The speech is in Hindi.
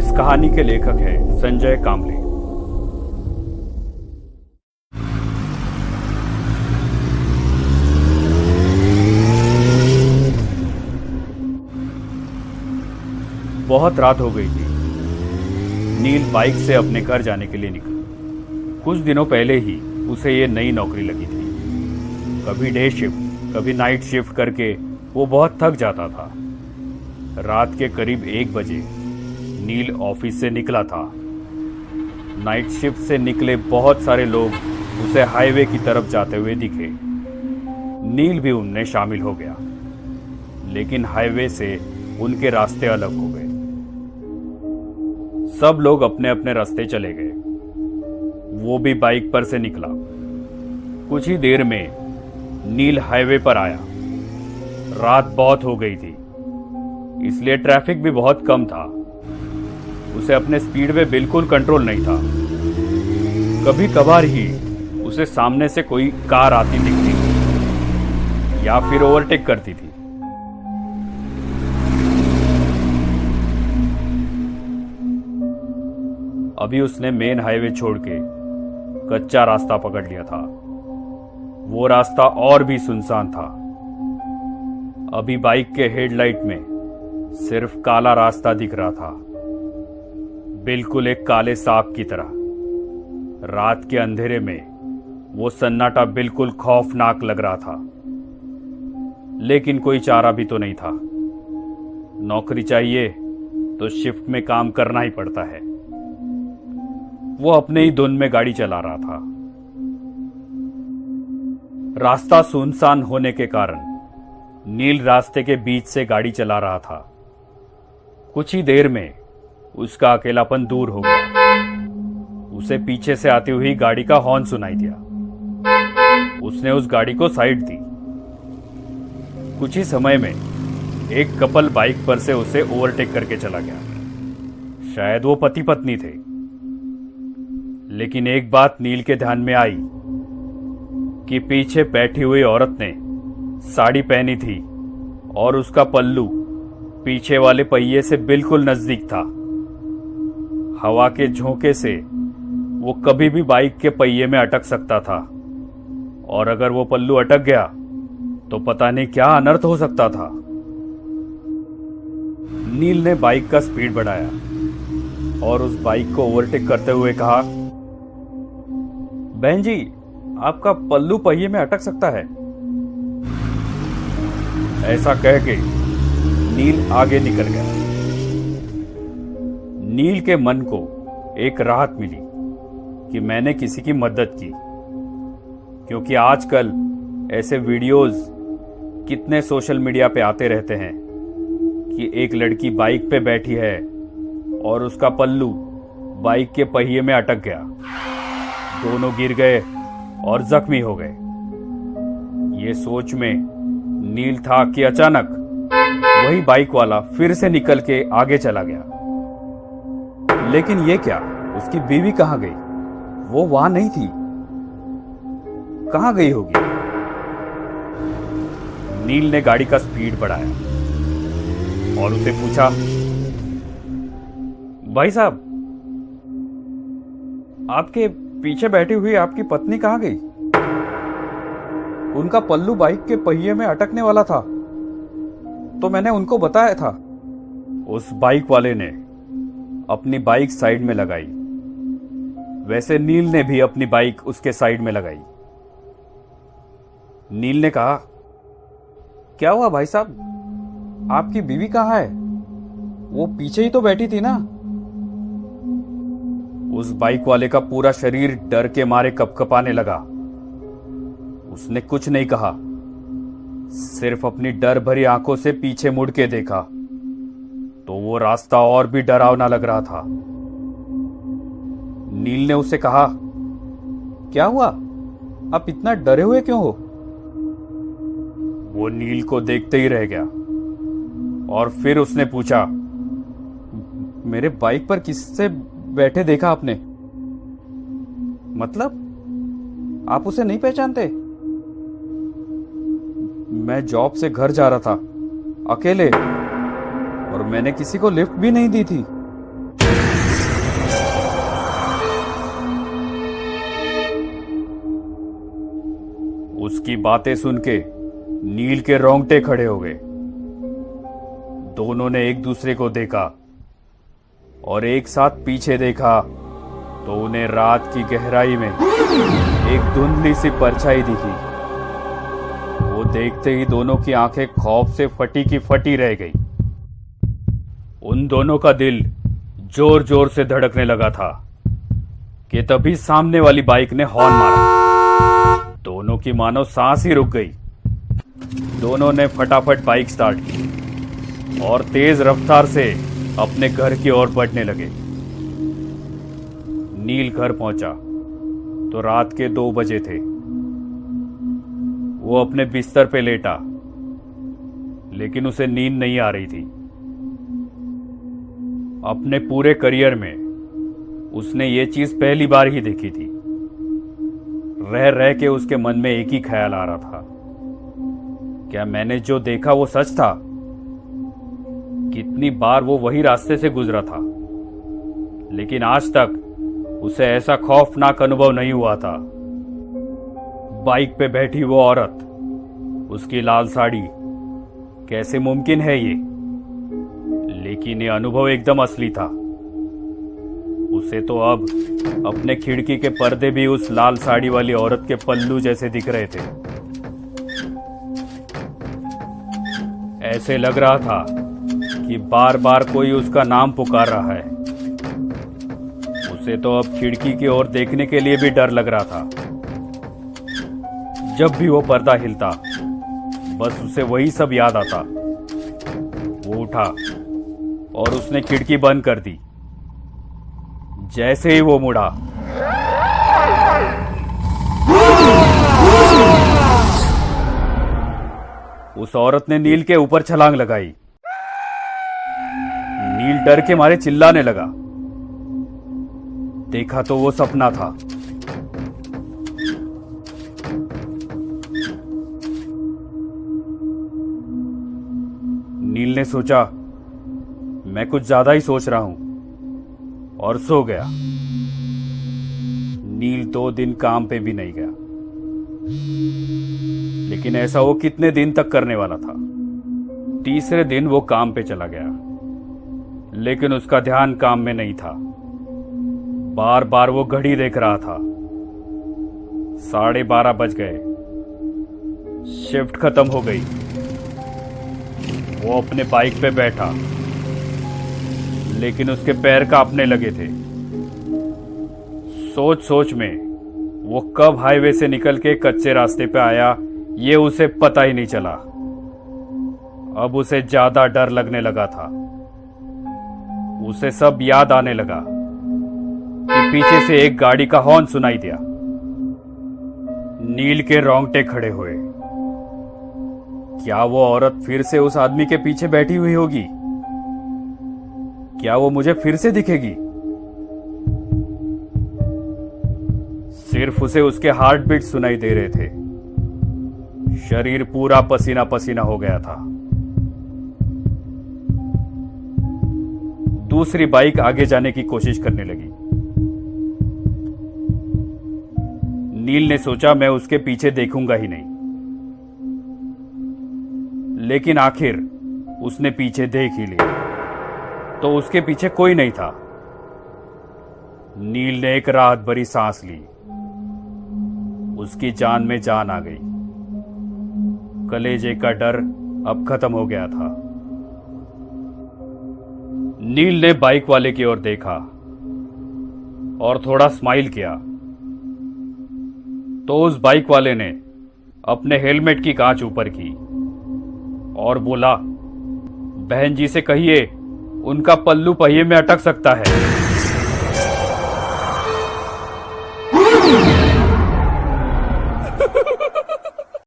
इस कहानी के लेखक हैं संजय कामले। बहुत रात हो गई थी। नील बाइक से अपने घर जाने के लिए निकला। कुछ दिनों पहले ही उसे ये नई नौकरी लगी थी। कभी डे शिफ्ट कभी नाइट शिफ्ट करके वो बहुत थक जाता था। रात के करीब 1 बजे नील ऑफिस से निकला था। नाइट शिफ्ट से निकले बहुत सारे लोग उसे हाईवे की तरफ जाते हुए दिखे। नील भी उनमें शामिल हो गया, लेकिन हाईवे से उनके रास्ते अलग हो गए। सब लोग अपने अपने रास्ते चले गए। वो भी बाइक पर से निकला। कुछ ही देर में नील हाईवे पर आया। रात बहुत हो गई थी, इसलिए ट्रैफिक भी बहुत कम था। उसे अपने स्पीड में बिल्कुल कंट्रोल नहीं था। कभी कभार ही उसे सामने से कोई कार आती दिखती थी या फिर ओवरटेक करती थी। अभी उसने मेन हाईवे छोड़ के कच्चा रास्ता पकड़ लिया था। वो रास्ता और भी सुनसान था। अभी बाइक के हेडलाइट में सिर्फ काला रास्ता दिख रहा था, बिल्कुल एक काले सांप की तरह। रात के अंधेरे में वो सन्नाटा बिल्कुल खौफनाक लग रहा था, लेकिन कोई चारा भी तो नहीं था। नौकरी चाहिए तो शिफ्ट में काम करना ही पड़ता है। वो अपने ही धुन में गाड़ी चला रहा था। रास्ता सुनसान होने के कारण नील रास्ते के बीच से गाड़ी चला रहा था। कुछ ही देर में उसका अकेलापन दूर हो गया। उसे पीछे से आती हुई गाड़ी का हॉर्न सुनाई दिया। उसने उस गाड़ी को साइड दी। कुछ ही समय में एक कपल बाइक पर से उसे ओवरटेक करके चला गया। शायद वो पति पत्नी थे। लेकिन एक बात नील के ध्यान में आई कि पीछे बैठी हुई औरत ने साड़ी पहनी थी और उसका पल्लू पीछे वाले पहिए से बिल्कुल नजदीक था। हवा के झोंके से वो कभी भी बाइक के पहिए में अटक सकता था, और अगर वो पल्लू अटक गया तो पता नहीं क्या अनर्थ हो सकता था। नील ने बाइक का स्पीड बढ़ाया और उस बाइक को ओवरटेक करते हुए कहा, बहन जी, आपका पल्लू पहिए में अटक सकता है। ऐसा कह के नील आगे निकल गया। नील के मन को एक राहत मिली कि मैंने किसी की मदद की, क्योंकि आजकल ऐसे वीडियोस कितने सोशल मीडिया पे आते रहते हैं कि एक लड़की बाइक पे बैठी है और उसका पल्लू बाइक के पहिए में अटक गया। दोनों गिर गए और जख्मी हो गए। ये सोच में नील था कि अचानक वही बाइक वाला फिर से निकल के आगे चला गया। लेकिन ये क्या, उसकी बीवी कहां गई? वो वहां नहीं थी। कहां गई होगी? नील ने गाड़ी का स्पीड बढ़ाया और उसे पूछा, भाई साहब, आपके पीछे बैठी हुई आपकी पत्नी कहां गई? उनका पल्लू बाइक के पहिए में अटकने वाला था, तो मैंने उनको बताया था। उस बाइक वाले ने अपनी बाइक साइड में लगाई। वैसे नील ने भी अपनी बाइक उसके साइड में लगाई। नील ने कहा, क्या हुआ भाई साहब, आपकी बीवी कहां है? वो पीछे ही तो बैठी थी ना। उस बाइक वाले का पूरा शरीर डर के मारे कपकपाने लगा। उसने कुछ नहीं कहा, सिर्फ अपनी डर भरी आंखों से पीछे मुड़ के देखा तो वो रास्ता और भी डरावना लग रहा था। नील ने उसे कहा, क्या हुआ, आप इतना डरे हुए क्यों हो? वो नील को देखते ही रह गया और फिर उसने पूछा, मेरे बाइक पर किससे बैठे देखा आपने? मतलब आप उसे नहीं पहचानते? मैं जॉब से घर जा रहा था अकेले, और मैंने किसी को लिफ्ट भी नहीं दी थी। उसकी बातें सुन के नील के रोंगटे खड़े हो गए। दोनों ने एक दूसरे को देखा और एक साथ पीछे देखा तो उन्हें रात की गहराई में एक धुंधली सी परछाई दिखी। वो देखते ही दोनों की आंखें खौफ से फटी की फटी रह गई। उन दोनों का दिल जोर जोर से धड़कने लगा था कि तभी सामने वाली बाइक ने हॉर्न मारा। दोनों की मानो सांस ही रुक गई। दोनों ने फटाफट बाइक स्टार्ट की और तेज रफ्तार से अपने घर की ओर बढ़ने लगे। नील घर पहुंचा तो रात के 2 बजे थे। वो अपने बिस्तर पे लेटा, लेकिन उसे नींद नहीं आ रही थी। अपने पूरे करियर में उसने ये चीज पहली बार ही देखी थी। रह रह के उसके मन में एक ही ख्याल आ रहा था, क्या मैंने जो देखा वो सच था? कितनी बार वो वही रास्ते से गुजरा था, लेकिन आज तक उसे ऐसा खौफनाक अनुभव नहीं हुआ था। बाइक पे बैठी वो औरत, उसकी लाल साड़ी, कैसे मुमकिन है ये? लेकिन ये अनुभव एकदम असली था। उसे तो अब अपने खिड़की के पर्दे भी उस लाल साड़ी वाली औरत के पल्लू जैसे दिख रहे थे। ऐसे लग रहा था कि बार बार कोई उसका नाम पुकार रहा है। उसे तो अब खिड़की की ओर देखने के लिए भी डर लग रहा था। जब भी वो पर्दा हिलता, बस उसे वही सब याद आता। वो उठा और उसने खिड़की बंद कर दी। जैसे ही वो मुड़ा, उस औरत ने नील के ऊपर छलांग लगाई। नील डर के मारे चिल्लाने लगा। देखा तो वो सपना था। नील ने सोचा, मैं कुछ ज्यादा ही सोच रहा हूं, और सो गया। नील 2 दिन काम पे भी नहीं गया, लेकिन ऐसा वो कितने दिन तक करने वाला था। तीसरे दिन वो काम पे चला गया, लेकिन उसका ध्यान काम में नहीं था। बार बार वो घड़ी देख रहा था। 12:30 बज गए। शिफ्ट खत्म हो गई। वो अपने बाइक पे बैठा, लेकिन उसके पैर कांपने लगे थे। सोच सोच में वो कब हाईवे से निकल के कच्चे रास्ते पे आया, ये उसे पता ही नहीं चला। अब उसे ज्यादा डर लगने लगा था। उसे सब याद आने लगा कि पीछे से एक गाड़ी का हॉर्न सुनाई दिया। नील के रोंगटे खड़े हुए। क्या वो औरत फिर से उस आदमी के पीछे बैठी हुई होगी? क्या वो मुझे फिर से दिखेगी? सिर्फ उसे उसके हार्ट बीट सुनाई दे रहे थे। शरीर पूरा पसीना पसीना हो गया था। दूसरी बाइक आगे जाने की कोशिश करने लगी। नील ने सोचा, मैं उसके पीछे देखूंगा ही नहीं। लेकिन आखिर उसने पीछे देख ही लिया, तो उसके पीछे कोई नहीं था। नील ने एक राहत भरी सांस ली। उसकी जान में जान आ गई। कलेजे का डर अब खत्म हो गया था। नील ने बाइक वाले की ओर देखा और थोड़ा स्माइल किया, तो उस बाइक वाले ने अपने हेलमेट की कांच ऊपर की और बोला, बहन जी से कहिए उनका पल्लू पहिए में अटक सकता है।